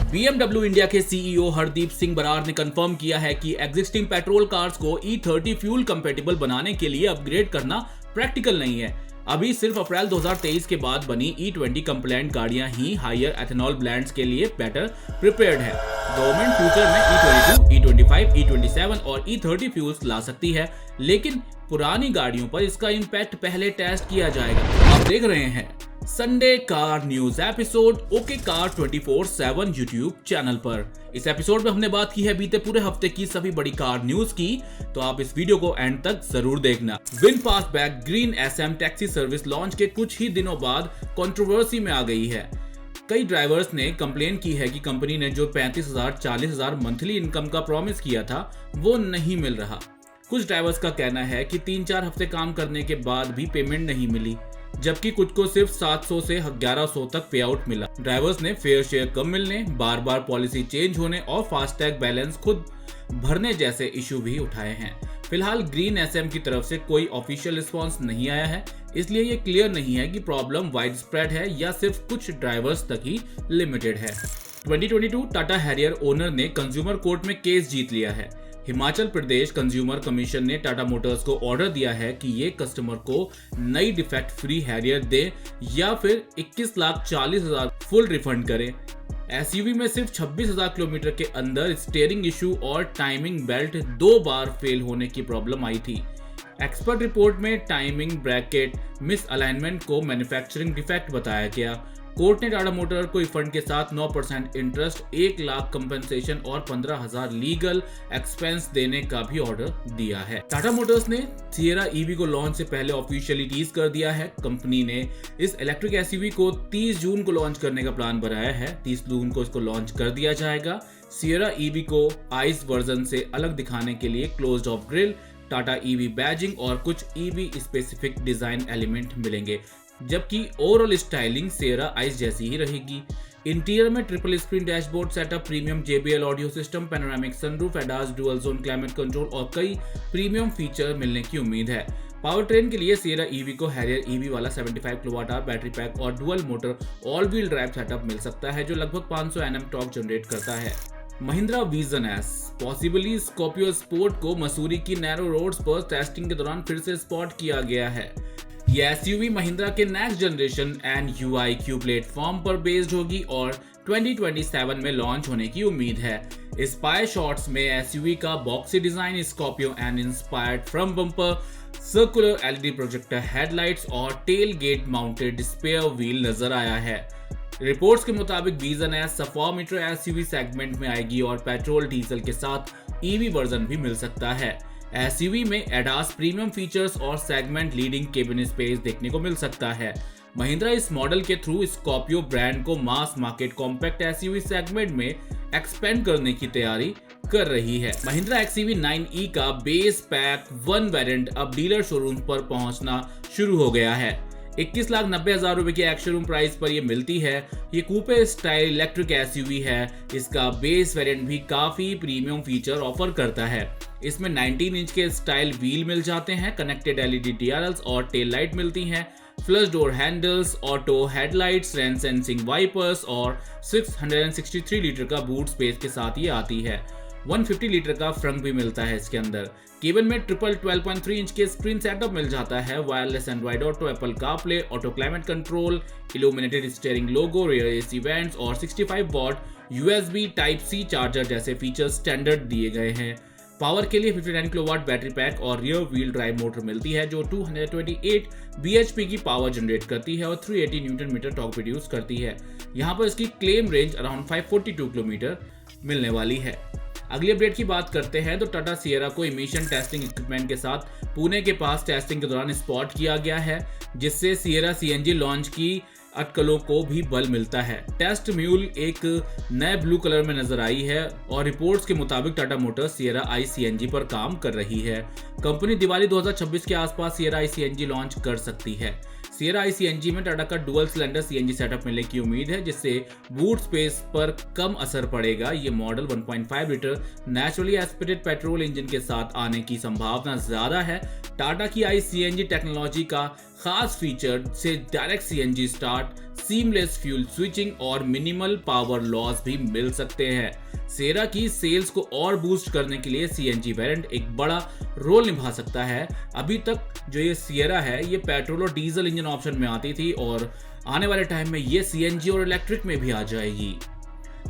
BMW India के CEO Hardeep Singh Brar ने confirm किया है कि एग्जिस्टिंग पेट्रोल कार्स को E30 फ्यूल कंपैटिबल बनाने के लिए अपग्रेड करना प्रैक्टिकल नहीं है। अभी सिर्फ अप्रैल 2023 के बाद बनी E20 कंप्लायंट गाड़ियां ही हायर एथेनॉल ब्लेंड्स के लिए बेटर प्रिपेयर्ड है। गवर्नमेंट फ्यूचर में E22, E25, E27 और E30 फ्यूल्स ला सकती है, लेकिन पुरानी गाड़ियों पर इसका इम्पैक्ट पहले टेस्ट किया जाएगा। आप देख रहे हैं Sunday car news episode okay car 24/7 YouTube channel पर। इस एपिसोड में हमने बात की है बीते पूरे हफ्ते की सभी बड़ी कार न्यूज की, तो आप इस वीडियो को एंड तक जरूर देखना। विनफास्टबैक Green SM taxi service launch के कुछ ही दिनों बाद कंट्रोवर्सी में आ गई है। कई ड्राइवर्स ने कंप्लेन की है कि कंपनी ने जो 35,000-40,000 मंथली इनकम का प्रॉमिस किया था वो नहीं मिल रहा। कुछ ड्राइवर्स का कहना है कि 3-4 हफ्ते काम करने के बाद भी पेमेंट नहीं मिली, जबकि कुछ को सिर्फ 700 से 1100 तक पे आउट मिला। ड्राइवर्स ने फेयर शेयर कम मिलने, बार बार पॉलिसी चेंज होने और फास्टैग बैलेंस खुद भरने जैसे इशू भी उठाए हैं। फिलहाल ग्रीन SM की तरफ से कोई ऑफिशियल रिस्पांस नहीं आया है, इसलिए ये क्लियर नहीं है कि प्रॉब्लम वाइड स्प्रेड है या सिर्फ कुछ ड्राइवर्स तक ही लिमिटेड है। 2022 टाटा हैरियर ओनर ने कंज्यूमर कोर्ट में केस जीत लिया है। हिमाचल प्रदेश कंज्यूमर कमीशन ने टाटा मोटर्स को ऑर्डर दिया है कि ये कस्टमर को नई डिफेक्ट फ्री हैरियर दे या फिर 21,40,000 फुल रिफंड करे। SUV में सिर्फ 26,000 किलोमीटर के अंदर स्टीयरिंग इशू और टाइमिंग बेल्ट 2 बार फेल होने की प्रॉब्लम आई थी। एक्सपर्ट रिपोर्ट में टाइमिंग ब्रैकेट मिस अलाइनमेंट को मैन्युफैक्चरिंग डिफेक्ट बताया गया। कोर्ट ने टाटा मोटर को रिफंड के साथ 9% इंटरेस्ट, 1 लाख कंपनसेशन और 15,000 लीगल एक्सपेंस देने का भी ऑर्डर दिया है। टाटा मोटर्स ने सिएरा EV को लॉन्च से पहले ऑफिशियली टीज कर दिया है। कंपनी ने इस इलेक्ट्रिक SUV को 30 जून को लॉन्च करने का प्लान बनाया है। 30 जून को इसको लॉन्च कर दिया जाएगा। सिएरा EV को आइस वर्जन से अलग दिखाने के लिए closed of grill, Tata EV badging और कुछ EV स्पेसिफिक डिजाइन एलिमेंट मिलेंगे, जबकि ओवरऑल स्टाइलिंग सिएरा आइस जैसी ही रहेगी। इंटीरियर में triple screen dashboard setup, premium JBL audio system, panoramic sunroof, ADAS dual zone climate control और कई प्रीमियम फीचर मिलने की उम्मीद है। पावर ट्रेन के लिए सिएरा EV को हैरियर EV वाला 75 kWh बैटरी पैक और dual motor all wheel drive setup मिल सकता है, जो लगभग 500 Nm टॉर्क जनरेट करता है। Mahindra vision S possibly Scorpio sport को मसूरी की नैरो रोड्स पर टेस्टिंग के दौरान फिर से स्पॉट किया गया है। यह SUV महिंद्रा के नेक्स्ट जनरेशन NUiQ प्लेटफॉर्म पर बेस्ड होगी और 2027 में लॉन्च होने की उम्मीद है। स्पाई शॉट्स में SUV का boxy design Scorpio N inspired front bumper, circular LED projector headlights और tailgate mounted spare wheel नजर आया है। रिपोर्ट्स के मुताबिक Vision S sub four metre SUV segment में आएगी और पेट्रोल डीजल के साथ EV वर्जन भी मिल सकता है। SUV में ADAS प्रीमियम फीचर्स और सेगमेंट लीडिंग केबिन स्पेस देखने को मिल सकता है। महिंद्रा इस मॉडल के थ्रू स्कॉर्पियो ब्रांड को mass market compact SUV segment में एक्सपेंड करने की तैयारी कर रही है। महिंद्रा XUV 9e का बेस पैक 1 वेरिएंट अब डीलर शोरूम पर पहुंचना शुरू हो गया है। 21,90,000 रुपए की एक्स शोरूम प्राइस पर यह मिलती है। ये कूपे स्टाइल इलेक्ट्रिक SUV है। इसका बेस वेरिएंट भी काफी प्रीमियम फीचर ऑफर करता है। इसमें 19 इंच के स्टाइल व्हील मिल जाते हैं, कनेक्टेड LED DRLs और टेल लाइट मिलती हैं, flush door handles, auto headlights, rain sensing wipers और 663 लीटर का बूट स्पेस के साथ ये आती है। 150 लीटर का फ्रंट भी मिलता है इसके अंदर। केबिन में ट्रिपल 12.3 इंच के स्क्रीन सेटअप मिल जाता है। Wireless Android Auto, Apple CarPlay, auto climate control, illuminated steering logo, rear AC vents और 65 वॉट USB Type-C चार्जर जैसे फीचर्स स्टैंडर्ड दिए गए हैं। पावर के लिए 59 किलोवाट बैटरी पैक और रियर व्हील ड्राइव मोटर मिलती है, जो 228 bhp की पावर जनरेट करती है और 380 न्यूटन मीटर टॉर्क प्रोड्यूस करती है। यहाँ पर इसकी क्लेम रेंज अराउंड 542 किलोमीटर मिलने वाली है। अगली अपडेट की बात करते हैं तो टाटा सिएरा को इमिशन टेस्टिंग इक्विपमेंट के साथ पुणे के पास टेस्टिंग के दौरान स्पॉट किया गया है, जिससे सिएरा CNG लॉन्च की अटकलों को भी बल मिलता है। टेस्ट म्यूल एक नए ब्लू कलर में नजर आई है और रिपोर्ट्स के मुताबिक टाटा मोटर्स सिएरा ICNG पर काम कर रही है। कंपनी दिवाली 2026 के आसपास सियरा आई सीएनजी लॉन्च कर सकती है। सियरा आई सीएनजी में टाटा का डुअल सिलेंडर सीएनजी सेटअप मिलने की उम्मीद है, जिससे बूट स्पेस पर कम असर पड़ेगा। ये model 1.5 litre naturally aspirated petrol engine के साथ आने की संभावना ज्यादा है। टाटा की आई सीएनजी टेक्नोलॉजी का खास फीचर से direct CNG start, seamless fuel switching और मिनिमल पावर लॉस भी मिल सकते हैं। सियरा की सेल्स को और बूस्ट करने के लिए सीएनजी वेरिएंट एक बड़ा रोल निभा सकता है। अभी तक जो ये सियरा है ये पेट्रोल और डीजल इंजन ऑप्शन में आती थी और आने वाले टाइम में ये सीएनजी और इलेक्ट्रिक में भी आ जाएगी।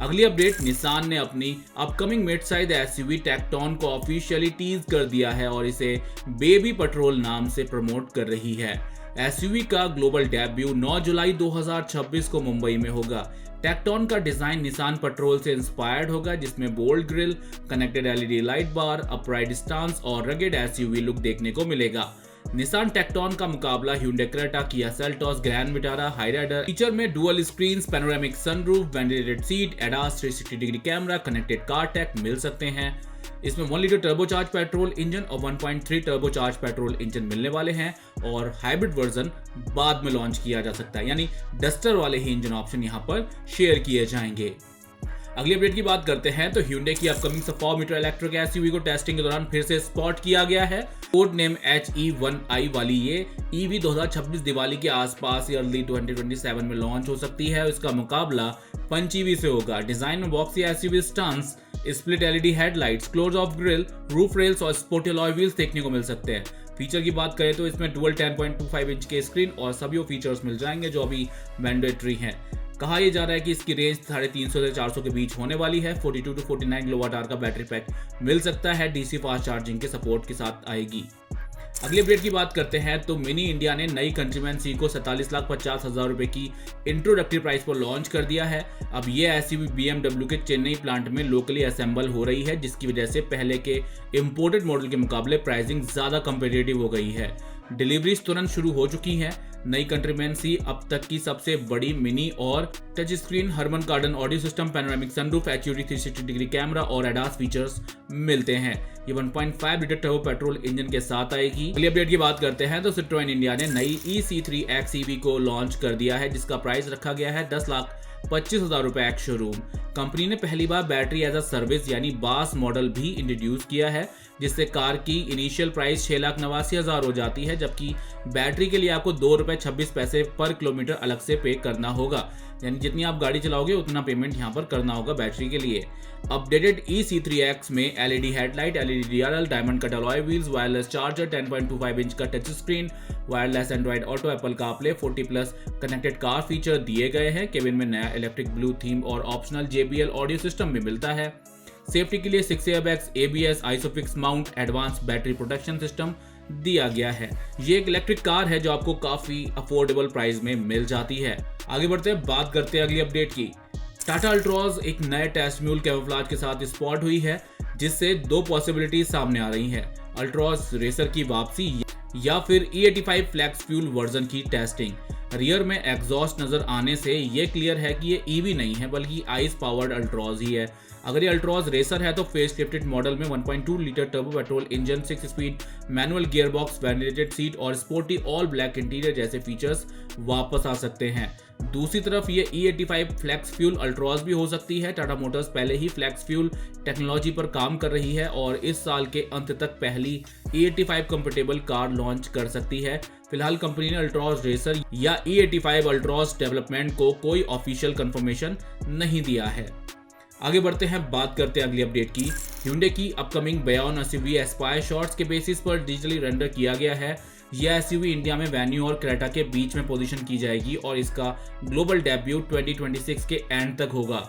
अगली अपडेट, निसान ने अपनी अपकमिंग मिड साइज एसयूवी टेक्टॉन को ऑफिशियली टीज कर दिया है और इसे बेबी पेट्रोल नाम से प्रमोट कर रही है। एसयूवी का ग्लोबल डेब्यू 9 जुलाई 2026 को मुंबई में होगा। टेक्टॉन का डिजाइन निसान पेट्रोल से इंस्पायर्ड होगा, जिसमें bold grille, connected LED light bar, upright stance और रगेड एसयूवी लुक देखने को मिलेगा। निसान टेक्टॉन का मुकाबला Hyundai Creta, Kia Seltos, Grand Vitara, Hyryder. Feature में dual screen, panoramic sunroof, ventilated seat, ADAS 360 degree camera, connected car tech मिल सकते हैं। इसमें 1 लीटर टर्बोचार्ज पेट्रोल इंजन और 1.3 टर्बोचार्ज पेट्रोल इंजन मिलने वाले हैं और हाइब्रिड वर्जन बाद में लॉन्च किया जा सकता है, यानी डस्टर वाले ही इंजन ऑप्शन यहां पर शेयर किए जाएंगे। अगली अपडेट की बात करते हैं तो Hyundai की अपकमिंग 4 मीटर इलेक्ट्रिक एसयूवी को टेस्टिंग के दौरान फिर से स्पॉट किया गया है। कोड नेम HE1i वाली ये EV 2026 दिवाली के आसपास या अर्ली 2027 में लॉन्च हो सकती है। इसका मुकाबला पंच EV से होगा। डिजाइन में boxy SUV stance, split LED headlights, close of grill, roof rails और स्पोर्टी अलॉय व्हील्स देखने को मिल सकते हैं। फीचर की बात करें तो इसमें डुअल 10.25 इंच के स्क्रीन और सभी फीचर्स मिल जाएंगे जो अभी मैंडेटरी हैं। कहा यह जा रहा है कि इसकी रेंज 350 से 400 के बीच होने वाली है। 42 to 49 किलोवाट आवर का बैटरी पैक मिल सकता है। डीसी फास्ट चार्जिंग के सपोर्ट के साथ आएगी। अगली अपडेट की बात करते हैं तो मिनी इंडिया ने नई कंट्रीमैन सी को 47,50,000 रुपए की इंट्रोडक्टरी प्राइस पर लॉन्च कर दिया है। अब ये एसयूवी BMW के चेन्नई प्लांट में लोकली असेंबल हो रही है, जिसकी वजह से पहले के इंपोर्टेड मॉडल के मुकाबले प्राइसिंग ज्यादा कंपेटिटिव हो गई है। डिलीवरीज तुरंत शुरू हो चुकी हैं। नई कंट्रीमैन सी अब तक की सबसे बड़ी मिनी और टच स्क्रीन, हर्मन कार्डन audio system, panoramic sunroof, HUD 360 degree camera और एडास फीचर्स मिलते हैं। ये 1.5 लीटर टर्बो पेट्रोल इंजन के साथ आएगी। अगली अपडेट की बात करते हैं तो सिट्रोएन इंडिया ने नई EC3X EV को लॉन्च कर दिया है, जिसका प्राइस रखा गया है 10,25,000 रुपए एक्स शोरूम। कंपनी ने पहली बार बैटरी एज अ सर्विस यानी बास मॉडल भी इंट्रोड्यूस किया है, जिससे कार की इनिशियल प्राइस 6,89,000 हो जाती है, जबकि बैटरी के लिए आपको ₹2.26 पर किलोमीटर अलग से पे करना होगा। यानी जितनी आप गाड़ी चलाओगे उतना पेमेंट यहाँ पर करना होगा बैटरी के लिए। अपडेटेड EC3X में LED headlight, LED DRL, diamond cut alloy wheels, wireless charger, 10.25 inch का touch screen, wireless Android Auto, Apple CarPlay, 40+ connected car feature दिए गए हैं। केबिन में नया इलेक्ट्रिक ब्लू थीम और ऑप्शनल JBL ऑडियो सिस्टम भी मिलता है। सेफ्टी के लिए 6 airbags, ABS, Isofix mount, advance battery protection system दिया गया है। ये एक इलेक्ट्रिक कार है जो आपको काफी अफोर्डेबल प्राइस में मिल जाती है। आगे बढ़ते हैं, बात करते हैं अगली अपडेट की। टाटा अल्ट्रॉज एक नए टेस्ट म्यूल कैमोफ्लेज के साथ स्पॉट हुई है, जिससे 2 पॉसिबिलिटीज सामने आ रही हैं। अल्ट्रॉज रेसर की वापसी या फिर E85 फ्लेक्स फ्यूल वर्जन की टेस्टिंग। रियर में एग्जॉस्ट नजर आने से ये क्लियर है कि ये EV नहीं है बल्कि आइस पावर्ड अल्ट्रॉज ही है। अगर ये अल्ट्रॉज रेसर है तो फेस लिफ्टेड मॉडल में 1.2 litre turbo petrol engine, 6 speed manual gearbox, ventilated seat और स्पोर्टी ऑल ब्लैक इंटीरियर जैसे फीचर्स वापस आ सकते हैं। दूसरी तरफ ये E85 फ्लेक्स फ्यूल अल्ट्रॉज भी हो सकती है। टाटा मोटर्स पहले ही फ्लेक्स फ्यूल टेक्नोलॉजी पर काम कर रही है और इस साल के अंत तक पहली E85 कंपेटेबल कार लॉन्च कर सकती है। फिलहाल कंपनी ने अल्ट्रॉज रेसर या E85 अल्ट्रॉज डेवलपमेंट को कोई ऑफिशियल कंफर्मेशन नहीं दिया है। आगे बढ़ते हैं, बात करते हैं अगली अपडेट की। Hyundai की अपकमिंग बेयॉन एसयूवी एस्पायर शॉर्ट्स के बेसिस पर डिजिटली रेंडर किया गया है। यह एसयूवी इंडिया में वेन्यू और क्रेटा के बीच में पोजीशन की जाएगी और इसका ग्लोबल डेब्यू 2026 के एंड तक होगा,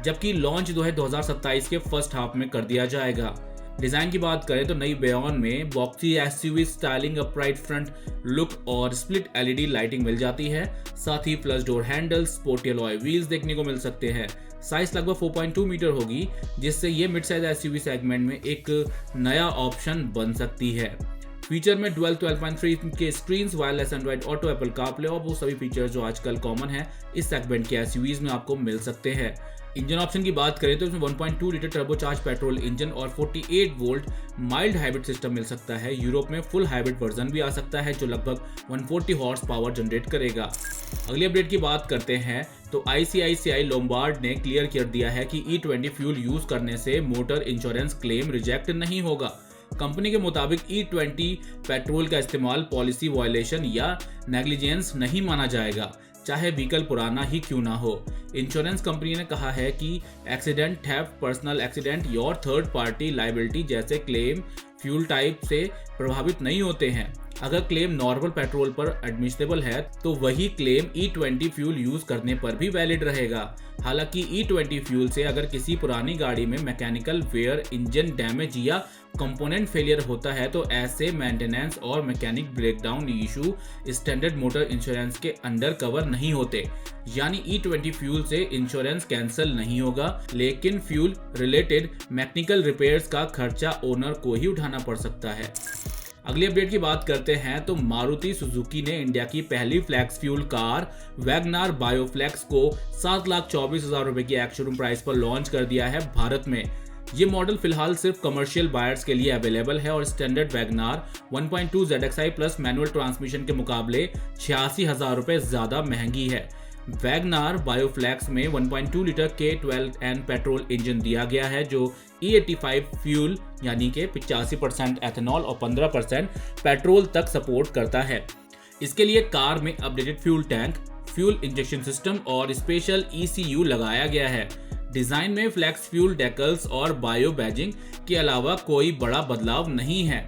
जबकि लॉन्च 2027 के फर्स्ट हाफ में कर दिया जाएगा। डिजाइन की बात करें तो नई बेयॉन में boxy SUV styling, upright front look और स्प्लिट एलईडी लाइटिंग मिल जाती है। साथ ही flush door handle, sporty alloy wheels देखने को मिल सकते हैं। साइज लगभग 4.2 मीटर होगी, जिससे ये मिड साइज एसयूवी सेगमेंट में एक नया ऑप्शन बन सकती है। फीचर में डुअल 12.3 के screens, wireless Android Auto, Apple CarPlay और वो सभी फीचर्स जो आजकल कॉमन है इस सेगमेंट के एसयूवीज में आपको मिल सकते हैं। इंजन ऑप्शन की बात करें तो इसमें 1.2 लीटर टर्बोचार्ज पेट्रोल इंजन और 48 वोल्ट माइल्ड हाइब्रिड सिस्टम मिल सकता है। यूरोप में फुल हाइब्रिड वर्जन भी आ सकता है जो लगभग 140 हॉर्स पावर जनरेट करेगा। अगली अपडेट की बात करते हैं तो ICICI लोम्बार्ड ने क्लियर कर दिया है कि E20 फ्यूल यूज करने से मोटर इंश्योरेंस क्लेम रिजेक्ट नहीं होगा। कंपनी के मुताबिक E20 पेट्रोल का इस्तेमाल पॉलिसी वायलेशन या नेग्लिजेंस नहीं माना जाएगा, चाहे व्हीकल पुराना ही क्यों ना हो। इंश्योरेंस कंपनी ने कहा है कि एक्सीडेंट, थेफ्ट, पर्सनल एक्सीडेंट और थर्ड पार्टी लायबिलिटी जैसे क्लेम फ्यूल टाइप से प्रभावित नहीं होते हैं। अगर क्लेम नॉर्मल पेट्रोल पर एडमिसिबल है तो वही क्लेम E20 फ्यूल यूज करने पर भी वैलिड रहेगा। हालांकि E20 फ्यूल से अगर किसी पुरानी गाड़ी में मैकेनिकल वेयर, इंजन डैमेज या कंपोनेंट फेलियर होता है तो ऐसे मेंटेनेंस और mechanic breakdown issue standard motor insurance के अंडर कवर नहीं होते। यानी E20 फ्यूल से इंश्योरेंस कैंसिल नहीं होगा, लेकिन फ्यूल रिलेटेड मैकेनिकल रिपेयर्स का खर्चा ओनर को ही उठाना पड़ सकता है। अगली अपडेट की बात करते हैं तो मारुति सुजुकी ने इंडिया की पहली flex fuel car WagonR BioFlex को 7,24,000 रुपए की एक्स-शोरूम प्राइस पर लॉन्च कर दिया है भारत में। ये मॉडल फिलहाल सिर्फ कमर्शियल बायर्स के लिए अवेलेबल है और standard WagonR 1.2 ZXi plus manual transmission के मुकाबले 86,000 रुपए ज्यादा महंगी है। वैगनार बायोफ्लेक्स में 1.2 लीटर K12N पेट्रोल इंजन दिया गया है जो E85 फ्यूल यानी कि 85% एथेनॉल और 15% पेट्रोल तक सपोर्ट करता है। इसके लिए कार में updated fuel tank, fuel injection system और स्पेशल ECU लगाया गया है। डिजाइन में फ्लेक्स फ्यूल डेकल्स और बायो बैजिंग के अलावा कोई बड़ा बदलाव नहीं है।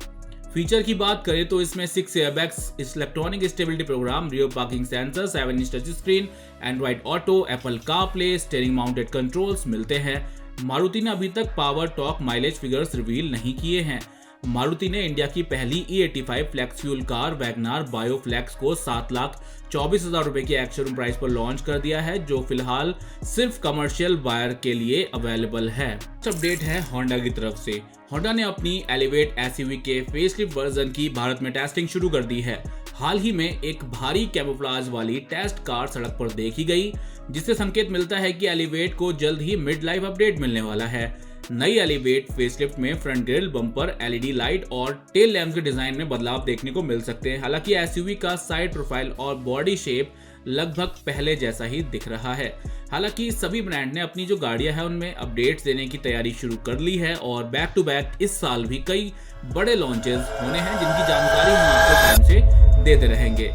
फीचर की बात करें तो इसमें 6 airbags, electronic stability programme, rear parking sensor, seven inch touch screen, Android Auto, Apple CarPlay, steering mounted controls मिलते हैं। मारुति ने अभी तक power, torque, mileage figures reveal नहीं किए हैं। मारुति ने इंडिया की पहली E85 flex fuel car WagonR BioFlex को 7,24,000 रुपए की एक्स-शोरूम प्राइस पर लॉन्च कर दिया है जो फिलहाल सिर्फ कमर्शियल बायर के लिए अवेलेबल है। अपडेट है होंडा की तरफ से। होंडा ने अपनी एलिवेट एसयूवी के फेसलिफ्ट वर्जन की भारत में टेस्टिंग शुरू कर दी है। हाल ही में एक भारी कैमोफ्लेज वाली टेस्ट कार सड़क पर देखी गई, जिससे संकेत मिलता है कि एलिवेट को जल्द ही मिड लाइफ अपडेट मिलने वाला है। नई एलिवेट फेसलिफ्ट में front grille, bumper, LED light और टेल लैम्प्स के डिजाइन में बदलाव देखने को मिल सकते हैं। हालांकि एसयूवी का साइड प्रोफाइल और बॉडी शेप लगभग पहले जैसा ही दिख रहा है। हालांकि सभी ब्रांड ने अपनी जो गाड़ियां हैं उनमें अपडेट्स देने की तैयारी शुरू कर ली है और बैक टू बैक इस साल भी कई बड़े लॉन्चेस होने हैं जिनकी जानकारी हम आपको टाइम से देते रहेंगे।